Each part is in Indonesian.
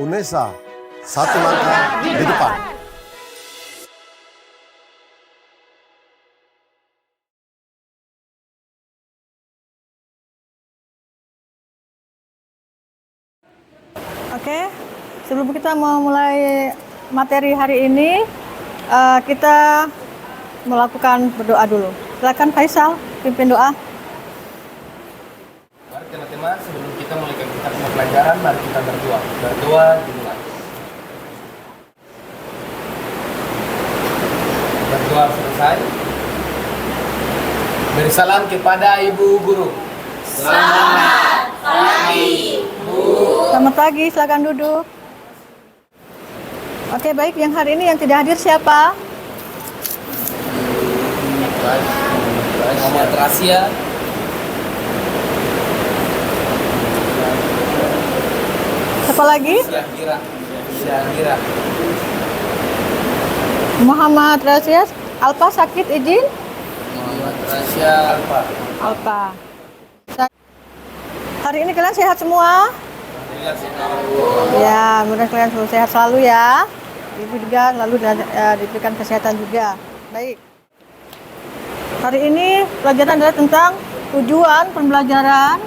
UNESA satu langkah di depan. Oke, sebelum kita memulai materi hari ini, kita melakukan berdoa dulu. Silakan Faisal, pimpin doa. Mari teman-teman, sebelum kita mulai kita pelajaran, mari kita berdoa. Berdoa dimulai. Berdoa selesai. Beri salam kepada Ibu Guru. Selamat pagi, Bu. Selamat pagi, silakan duduk. Oke, baik. Yang hari ini yang tidak hadir siapa? Muhammad Rasya. Siapa lagi? Syahira. Muhammad Rasya. Alpa sakit izin? Muhammad Rasya Alpa. Hari ini kalian sehat semua? Ya, mudah kalian selalu sehat selalu ya. Ibu juga lalu diberikan kesehatan juga. Baik. Hari ini pelajaran adalah tentang tujuan pembelajaran.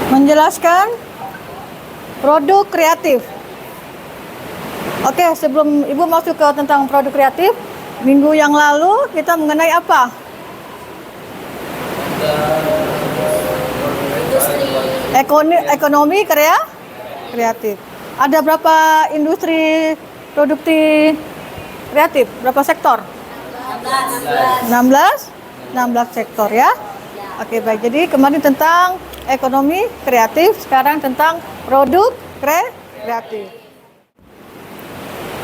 Menjelaskan produk kreatif. Oke, sebelum Ibu masuk ke tentang produk kreatif, minggu yang lalu kita mengenai apa? Ekonomi kreatif. Ada berapa industri produktif kreatif? Berapa sektor? 16 sektor ya. Oke, baik. Jadi kemarin tentang ekonomi kreatif, sekarang tentang produk kreatif.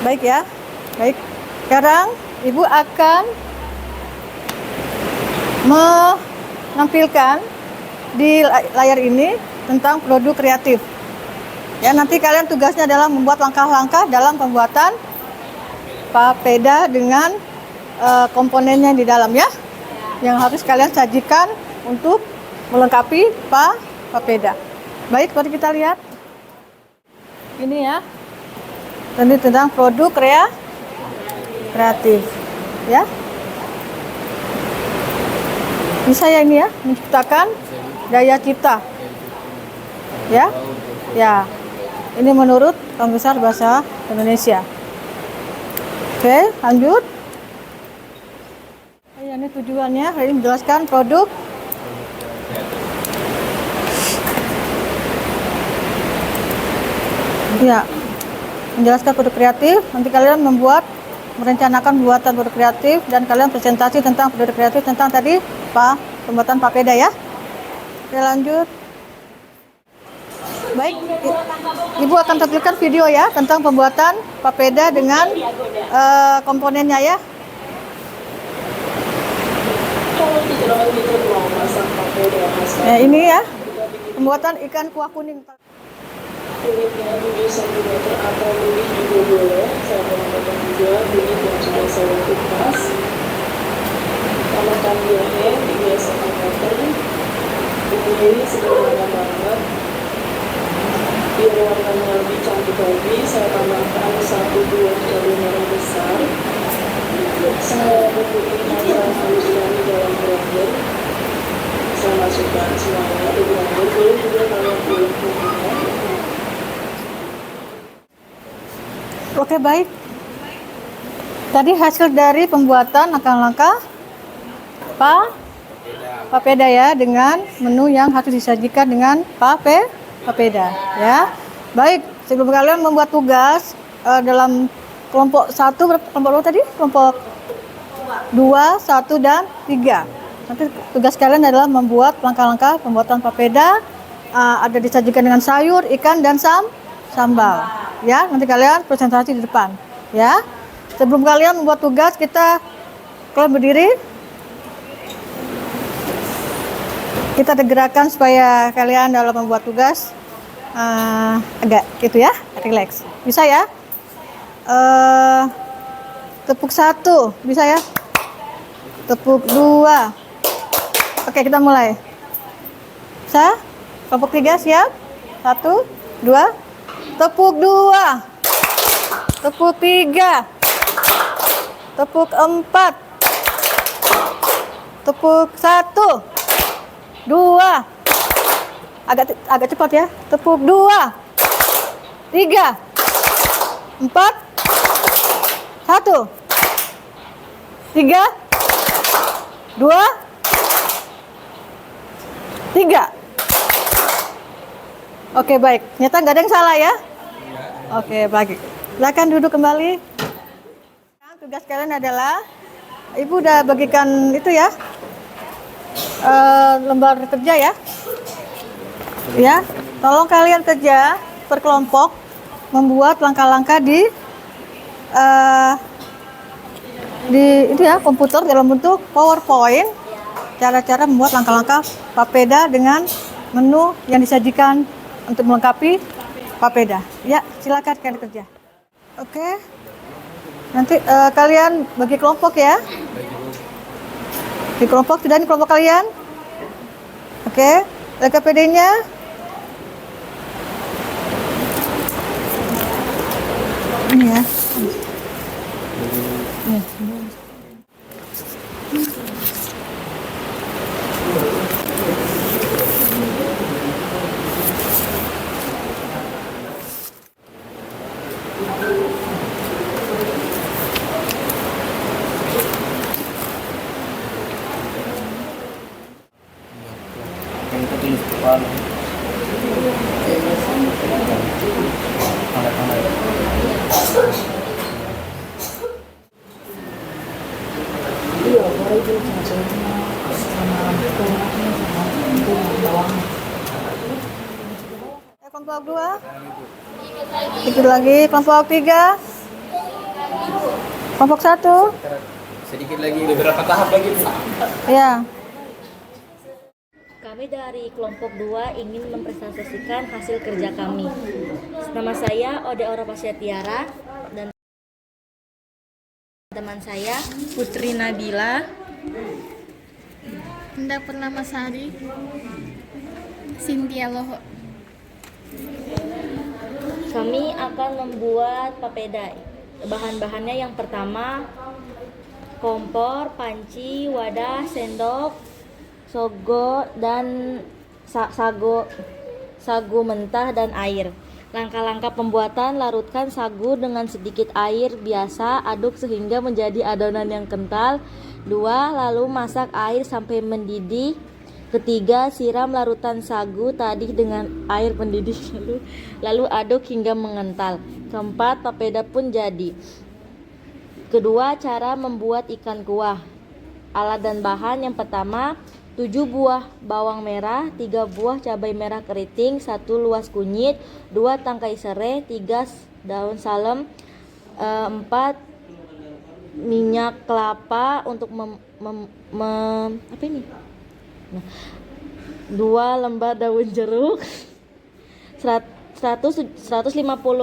Baik ya. Baik. Sekarang Ibu akan menampilkan di layar ini tentang produk kreatif. Ya, nanti kalian tugasnya adalah membuat langkah-langkah dalam pembuatan papeda dengan komponennya di dalam ya. Yang harus kalian sajikan untuk melengkapi papeda. Baik, mari kita lihat. Ini ya. Ini tentang produk kreatif. Ya. Bisa ya ini ya, menciptakan daya cipta. Ya. Ya. Ini menurut Pembesar Bahasa Indonesia. Oke, lanjut. Ini tujuannya, ini menjelaskan produk ya, menjelaskan produk kreatif. Nanti kalian merencanakan pembuatan produk kreatif dan kalian presentasi tentang produk kreatif tentang tadi pembuatan papeda ya. Oke, lanjut. Baik, Ibu akan tampilkan video ya tentang pembuatan papeda dengan komponennya ya. Ya, ini ya pembuatan ikan kuah kuning. Kulitnya 7 cm atau lebih juga boleh. Saya menambahkan juga kulit yang sudah saya kupas. Tambahkan jahe 3 cm. Ini sederhana banget. Biar warnanya lebih cantik lagi, saya tambahkan 1-2 cabai merah besar. Saya bumbu ini akan haluskan di dalam blender. Saya masukkan semuanya di blender. Boleh juga kalau belum punya. Oke, baik. Tadi hasil dari pembuatan langkah-langkah papeda ya, dengan menu yang harus disajikan dengan papeda ya. Baik, sebelum kalian membuat tugas dalam kelompok 1, kelompok berapa tadi? Kelompok 2, 1 dan 3. Nanti tugas kalian adalah membuat langkah-langkah pembuatan papeda, ada disajikan dengan sayur, ikan dan sambal. Ya, nanti kalian presentasi di depan ya. Sebelum kalian membuat tugas, kita Kalian berdiri. Kita ada gerakan supaya kalian dalam membuat tugas agak gitu ya, relax. Bisa ya? Tepuk 1, bisa ya? Tepuk 2. Oke, kita mulai. Bisa? Kelompok 3 siap? 1, 2. Tepuk 2. Tepuk 3. Tepuk 4. Tepuk 1. 2. Agak cepat ya. Tepuk 2. 3. 4. 1. 3. 2. 3. Oke, baik. Nyata nggak ada yang salah ya? Oke, baik. Silakan duduk kembali. Tugas kalian adalah, Ibu udah bagikan itu ya, lembar kerja ya. Ya, tolong kalian kerja per kelompok membuat langkah-langkah di itu ya, komputer dalam bentuk PowerPoint. Cara-cara membuat langkah-langkah Papeda dengan menu yang disajikan untuk melengkapi Papeda. Ya, silakan kalian kerja. Oke. Nanti kalian bagi kelompok ya. Di kelompok, sudah ini kelompok kalian. Oke, LKPD-nya. Ini ya. Ini. Kita tulis kepala. Kelompok 2. Ikut lagi kelompok 3. Kelompok 1. Sedikit lagi, beberapa tahap lagi. Ya. Kami dari kelompok 2 ingin mempresentasikan hasil kerja kami. Nama saya Ode Oropasia Tiara dan teman saya Putri Nabila. Hendak Purnama Sari, Cynthia Loho. Kami akan membuat papeda. Bahan-bahannya yang pertama kompor, panci, wadah, sendok, sogo dan sagu mentah dan air. Langkah-langkah pembuatan: larutkan sagu dengan sedikit air biasa, aduk sehingga menjadi adonan yang kental. 2. Lalu masak air sampai mendidih. 3. Siram larutan sagu tadi dengan air mendidih lalu aduk hingga mengental. 4. Papeda pun jadi. Kedua, cara membuat ikan kuah. Alat dan bahan yang pertama: 7 buah bawang merah, 3 buah cabai merah keriting, 1 luas kunyit, 2 tangkai serai, 3 daun salam, 4 minyak kelapa untuk 2 lembar daun jeruk, 150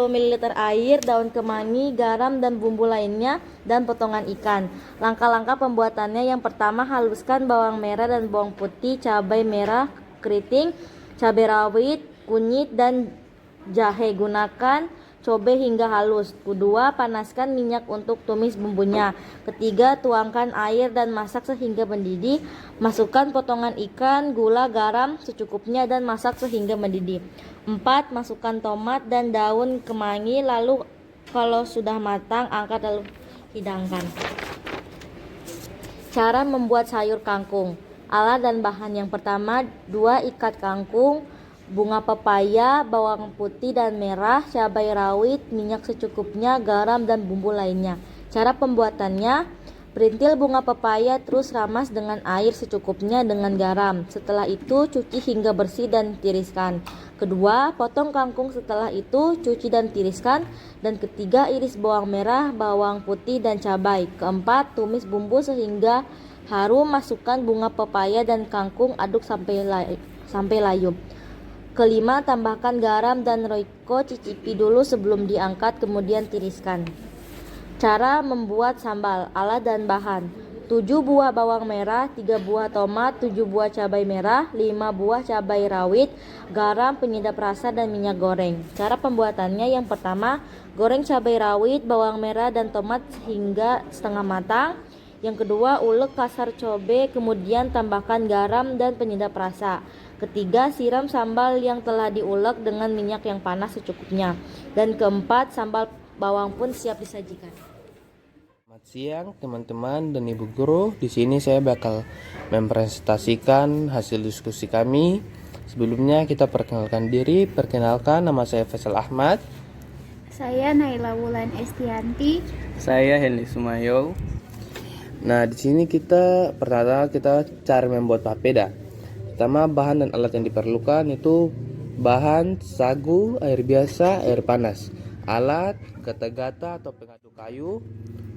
ml air, daun kemangi, garam dan bumbu lainnya, dan potongan ikan. Langkah-langkah pembuatannya: yang pertama, haluskan bawang merah dan bawang putih, cabai merah keriting, cabai rawit, kunyit dan jahe. Gunakan cabai hingga halus. 2. Panaskan minyak untuk tumis bumbunya. 3. Tuangkan air dan masak sehingga mendidih. Masukkan potongan ikan, gula, garam secukupnya dan masak sehingga mendidih. 4. Masukkan tomat dan daun kemangi, lalu kalau sudah matang angkat lalu hidangkan. Cara membuat sayur kangkung. Alat dan bahan yang pertama: 2 ikat kangkung, bunga pepaya, bawang putih dan merah, cabai rawit, minyak secukupnya, garam dan bumbu lainnya. Cara pembuatannya: Perintil bunga pepaya terus ramas dengan air secukupnya dengan garam. Setelah itu cuci hingga bersih dan tiriskan. Kedua, potong kangkung, setelah itu cuci dan tiriskan. Dan ketiga, iris bawang merah, bawang putih dan cabai. Keempat, tumis bumbu sehingga harum, masukkan bunga pepaya dan kangkung, aduk sampai layu. Kelima, tambahkan garam dan roiko, cicipi dulu sebelum diangkat, kemudian tiriskan. Cara membuat sambal. Alat dan bahan: 7 buah bawang merah, 3 buah tomat, 7 buah cabai merah, 5 buah cabai rawit, garam, penyedap rasa, dan minyak goreng. Cara pembuatannya: yang pertama, goreng cabai rawit, bawang merah, dan tomat hingga setengah matang. Yang kedua, ulek kasar cabai, kemudian tambahkan garam dan penyedap rasa. Ketiga, siram sambal yang telah diulek dengan minyak yang panas secukupnya. Dan keempat, sambal bawang pun siap disajikan. Selamat siang teman-teman dan ibu guru. Di sini saya bakal mempresentasikan hasil diskusi kami. Sebelumnya kita perkenalkan diri. Perkenalkan, nama saya Faisal Ahmad. Saya Naila Wulan Estianti. Saya Heli Sumayo. Nah, di sini pertama kita cara membuat papeda. Pertama, bahan dan alat yang diperlukan itu bahan sagu, air biasa, air panas. Alat, gata-gata atau pengaduk kayu,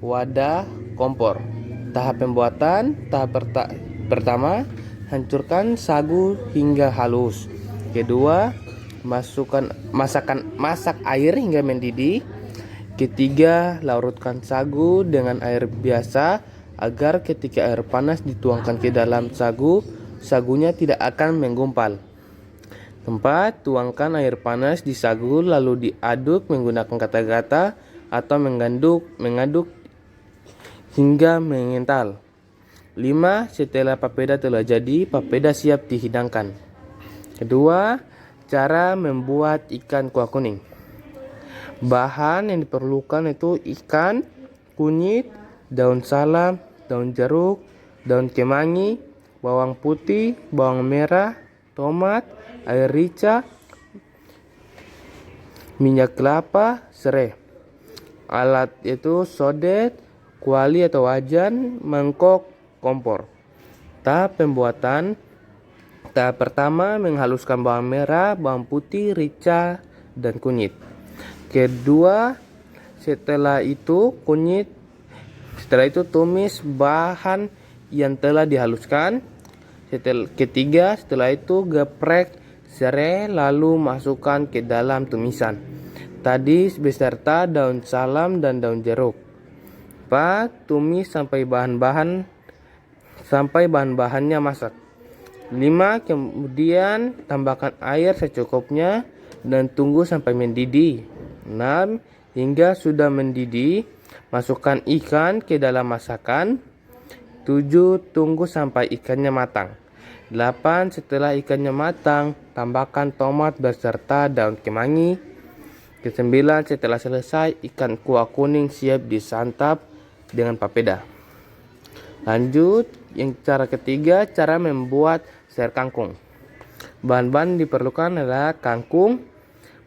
wadah, kompor. Tahap pembuatan. Pertama, hancurkan sagu hingga halus. Kedua, masak air hingga mendidih. Ketiga, larutkan sagu dengan air biasa agar ketika air panas dituangkan ke dalam sagu, sagunya tidak akan menggumpal. Keempat, tuangkan air panas di sagu lalu diaduk menggunakan gata-gata atau mengaduk hingga mengental. 5. Setelah papeda telah jadi, papeda siap dihidangkan. Kedua, cara membuat ikan kuah kuning. Bahan yang diperlukan itu ikan, kunyit, daun salam, daun jeruk, daun kemangi, bawang putih, bawang merah, tomat, air rica, minyak kelapa, serai. Alat itu sodet, kuali atau wajan, mangkok, kompor. Tahap pembuatan. Tahap pertama, menghaluskan bawang merah, bawang putih, rica, dan kunyit. Kedua, setelah itu tumis bahan yang telah dihaluskan. Ketiga, setelah itu geprek serai lalu masukkan ke dalam tumisan tadi beserta daun salam dan daun jeruk. 4. Tumis sampai bahan-bahannya masak. 5. Kemudian tambahkan air secukupnya dan tunggu sampai mendidih. 6. Hingga sudah mendidih, masukkan ikan ke dalam masakan. 7. Tunggu sampai ikannya matang. 8. Setelah ikannya matang, tambahkan tomat beserta daun kemangi. 9. Setelah selesai, ikan kuah kuning siap disantap dengan papeda. Lanjut, yang cara ketiga, cara membuat sayur kangkung. Bahan-bahan diperlukan adalah kangkung,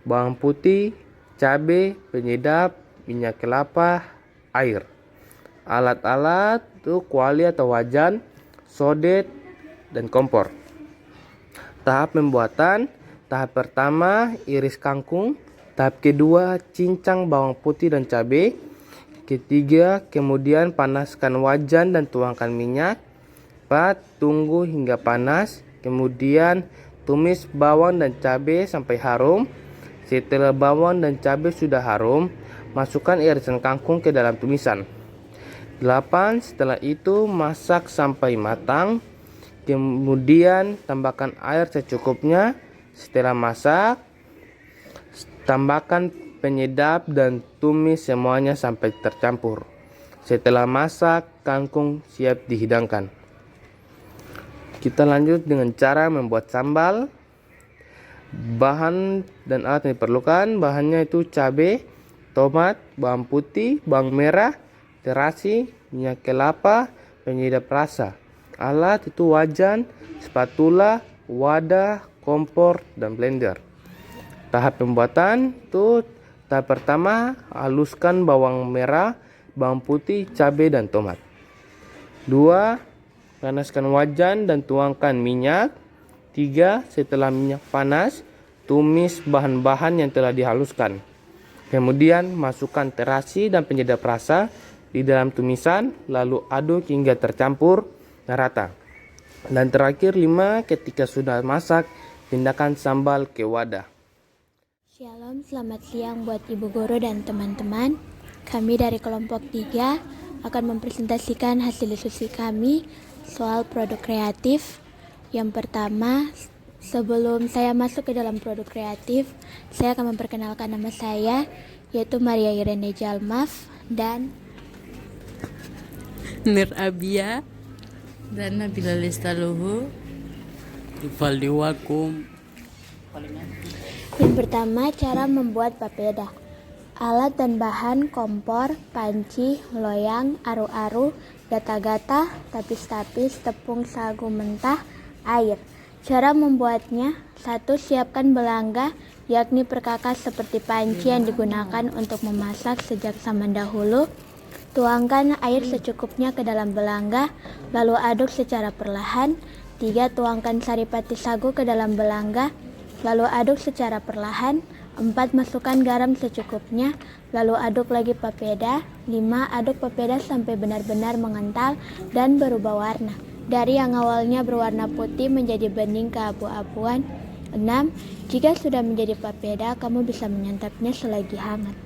bawang putih, cabai, penyedap, minyak kelapa, air. Alat-alat itu kuali atau wajan, sodet, dan kompor. Tahap pembuatan. Tahap pertama, iris kangkung. Tahap kedua, cincang bawang putih dan cabai. Ketiga, kemudian panaskan wajan dan tuangkan minyak. 4. Tunggu hingga panas. Kemudian tumis bawang dan cabai sampai harum. Setelah bawang dan cabai sudah harum, masukkan irisan kangkung ke dalam tumisan. 8. Setelah itu masak sampai matang. Kemudian tambahkan air secukupnya. Setelah masak, tambahkan penyedap dan tumis semuanya sampai tercampur. Setelah masak, kangkung siap dihidangkan. Kita lanjut dengan cara membuat sambal. Bahan dan alat yang diperlukan. Bahannya itu cabai, tomat, bawang putih, bawang merah, terasi, minyak kelapa, penyedap rasa. Alat itu wajan, spatula, wadah, kompor, dan blender. Tahap pembuatan itu tahap pertama, haluskan bawang merah, bawang putih, cabai, dan tomat. 2. Panaskan wajan dan tuangkan minyak. 3. Setelah minyak panas, tumis bahan-bahan yang telah dihaluskan. Kemudian masukkan terasi dan penyedap rasa di dalam tumisan, lalu aduk hingga tercampur dan rata. Dan terakhir 5. Ketika sudah masak, pindahkan sambal ke wadah. Shalom, selamat siang buat Ibu Guru dan teman-teman. Kami dari kelompok 3 akan mempresentasikan hasil diskusi kami soal produk kreatif. Yang pertama, sebelum saya masuk ke dalam produk kreatif, saya akan memperkenalkan nama saya, yaitu Maria Irene Jalmaf dan Nur Abia dan Nabila Lestaluhu Rivaldi Wakum. yang pertama, cara membuat papeda. Alat dan bahan: kompor, panci, loyang, aru-aru, gata-gata, tapis-tapis, tepung sagu mentah, air. Cara membuatnya: 1. Siapkan belangga, yakni perkakas seperti panci yang digunakan untuk memasak sejak zaman dahulu. Tuangkan air secukupnya ke dalam belangga, lalu aduk secara perlahan. 3. Tuangkan saripati sagu ke dalam belangga, lalu aduk secara perlahan. 4. Masukkan garam secukupnya, lalu aduk lagi papeda. 5. Aduk papeda sampai benar-benar mengental dan berubah warna, dari yang awalnya berwarna putih menjadi bening keabu-abuan. 6. Jika sudah menjadi papeda, kamu bisa menyantapnya selagi hangat.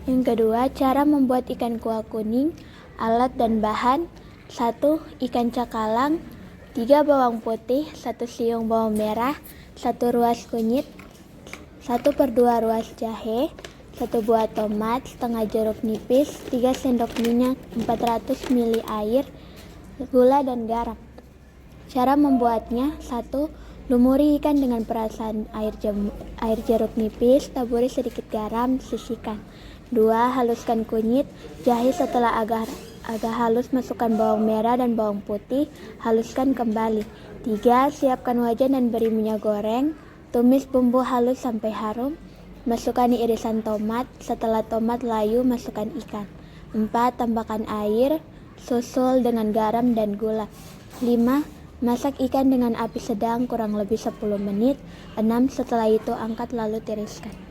Yang kedua, cara membuat ikan kuah kuning. Alat dan bahan: 1. Ikan cakalang, 3. Bawang putih, 1 siung bawang merah, 1 ruas kunyit, 1/2 ruas jahe, 1 buah tomat, setengah jeruk nipis, 3 sendok minyak, 400 ml air, gula dan garam. Cara membuatnya: 1. Lumuri ikan dengan perasan air jeruk nipis, taburi sedikit garam, sisihkan. 2. Haluskan kunyit, jahe. Setelah agak halus, masukkan bawang merah dan bawang putih, haluskan kembali. 3. Siapkan wajan dan beri minyak goreng, tumis bumbu halus sampai harum, masukkan irisan tomat. Setelah tomat layu, masukkan ikan. 4. Tambahkan air, susul dengan garam dan gula. 5. Masak ikan dengan api sedang kurang lebih 10 menit. 6. Setelah itu angkat lalu tiriskan.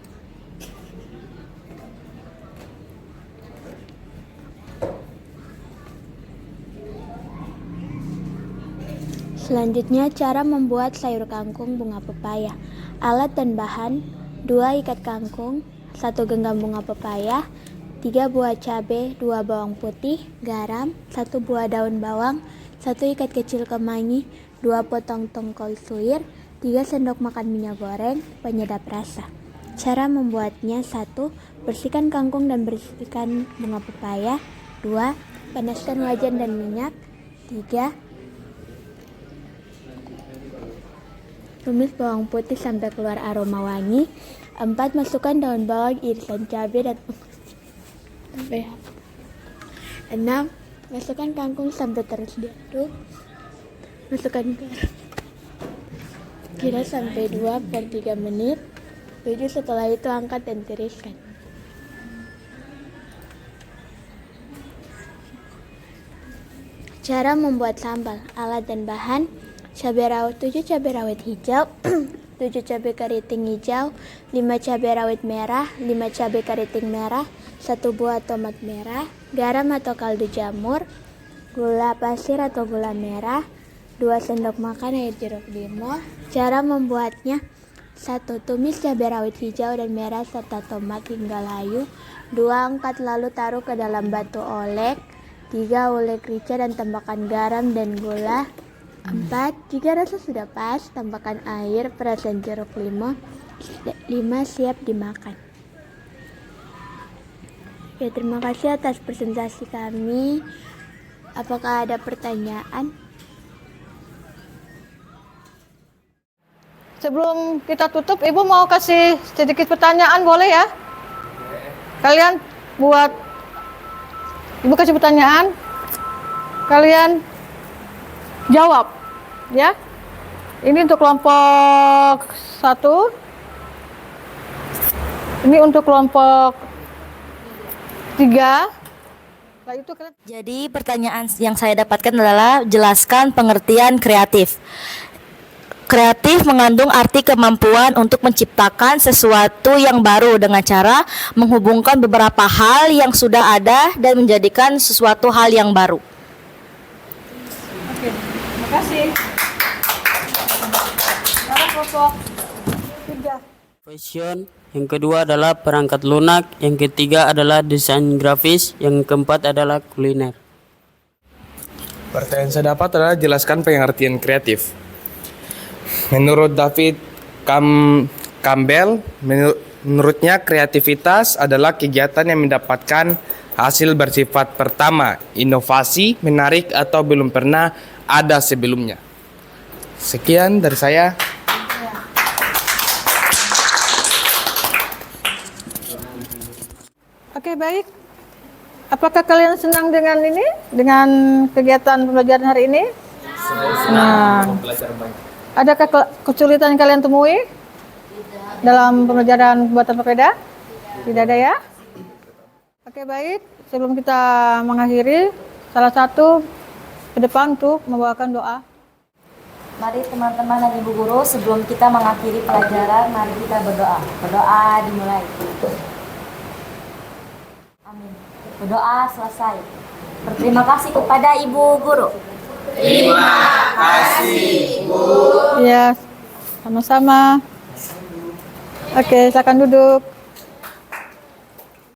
Selanjutnya, cara membuat sayur kangkung bunga pepaya. Alat dan bahan: 2 ikat kangkung, 1 genggam bunga pepaya, 3 buah cabai, 2 bawang putih, garam, 1 buah daun bawang, 1 ikat kecil kemangi, 2 potong tongkol suwir, 3 sendok makan minyak goreng, penyedap rasa. Cara membuatnya: 1. Bersihkan kangkung dan bersihkan bunga pepaya. 2. Panaskan wajan dan minyak. 3. Tumis bawang putih sampai keluar aroma wangi. 4. Masukkan daun bawang, irisan cabai dan 6. Masukkan kangkung sampai terus diaduk. Masukkan garam. Kira sampai 2/3 menit. 7. Setelah itu angkat dan tiriskan. Cara membuat sambal. Alat dan bahan: cabai rawit 7 cabai rawit hijau, 7 cabai keriting hijau, 5 cabai rawit merah, 5 cabai keriting merah, 1 buah tomat merah, garam atau kaldu jamur, gula pasir atau gula merah, 2 sendok makan air jeruk limau. Cara membuatnya: 1. Tumis cabai rawit hijau dan merah serta tomat hingga layu. 2. Angkat lalu taruh ke dalam batu olek. 3. Ulek rica dan tambahkan garam dan gula. 4. Jika rasa sudah pas, tambahkan air, perasan jeruk limau. 5. Siap dimakan. Ya, terima kasih atas presentasi kami. Apakah ada pertanyaan? Sebelum kita tutup, Ibu mau kasih sedikit pertanyaan, boleh ya? Kalian buat Ibu kasih pertanyaan, kalian jawab, ya. Ini untuk kelompok 1. Ini untuk kelompok 3. Setelah itu kalian... Jadi pertanyaan yang saya dapatkan adalah jelaskan pengertian kreatif. Kreatif mengandung arti kemampuan untuk menciptakan sesuatu yang baru dengan cara menghubungkan beberapa hal yang sudah ada dan menjadikan sesuatu hal yang baru. Oke, terima kasih. Sekarang kelompok 3. Fashion. Yang kedua adalah perangkat lunak. Yang ketiga adalah desain grafis. Yang keempat adalah kuliner. Pertanyaan saya dapat adalah jelaskan pengertian kreatif. Menurut David Campbell, menurutnya kreativitas adalah kegiatan yang mendapatkan hasil bersifat pertama, inovasi, menarik atau belum pernah ada sebelumnya. Sekian dari saya. Oke, baik. Apakah kalian senang dengan ini? Dengan kegiatan pembelajaran hari ini? Senang. Adakah kesulitan yang kalian temui dalam pembelajaran pembuatan papeda? Tidak ada ya? Oke, baik. Sebelum kita mengakhiri, salah satu ke depan untuk membawakan doa. Mari teman-teman dan ibu guru, sebelum kita mengakhiri pelajaran, mari kita berdoa. Berdoa dimulai. Amin. Berdoa selesai. Berterima kasih kepada ibu guru. Ya, sama-sama. Oke, silakan duduk.